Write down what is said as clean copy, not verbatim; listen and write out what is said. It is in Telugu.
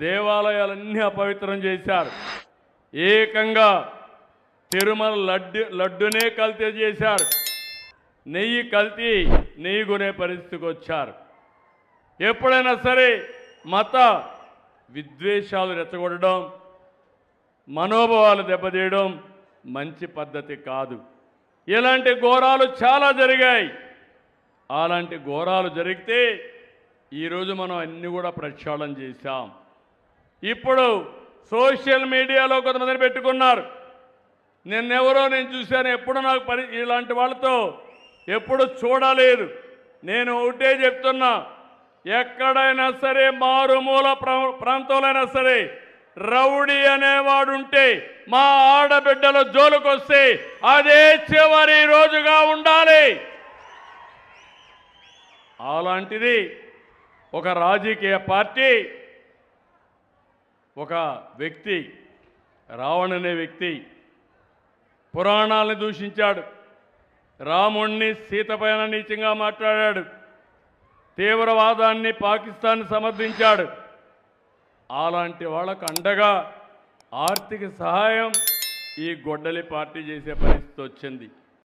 దేవాలయాలన్నీ అపవిత్రం చేశారు. ఏకంగా తిరుమల లడ్డునే కల్తీ చేశారు. నెయ్యి కల్తీ, నెయ్యి కొనే పరిస్థితికి వచ్చారు. ఎప్పుడైనా సరే మత విద్వేషాలు రెచ్చగొట్టడం, మనోభావాలు దెబ్బతీయడం మంచి పద్ధతి కాదు. ఇలాంటి ఘోరాలు చాలా జరిగాయి. అలాంటి ఘోరాలు జరిగితే ఈరోజు మనం అన్నీ కూడా ప్రక్షాళన చేశాం. ఇప్పుడు సోషల్ మీడియాలో కొంతమందిని పెట్టుకున్నారు. నిన్నెవరో నేను చూశాను, ఎప్పుడు నాకు ఇలాంటి వాళ్ళతో ఎప్పుడు చూడలేదు. నేను ఒకటే చెప్తున్నా, ఎక్కడైనా సరే మారుమూల ప్రాంతంలో సరే రౌడీ అనేవాడు ఉంటే మా ఆడబిడ్డల జోలుకొస్తే అదే చివరి రోజుగా ఉండాలి. అలాంటిది ఒక రాజకీయ పార్టీ, ఒక వ్యక్తి, రావణ్ అనే వ్యక్తి పురాణాలను దూషించాడు, రాముణ్ణి సీతపైన నీచంగా మాట్లాడాడు, తీవ్రవాదాన్ని పాకిస్తాన్ సమర్థించాడు. అలాంటి వాళ్ళకు అండగా ఆర్థిక సహాయం ఈ గొడ్డలి పార్టీ చేసే పరిస్థితి వచ్చింది.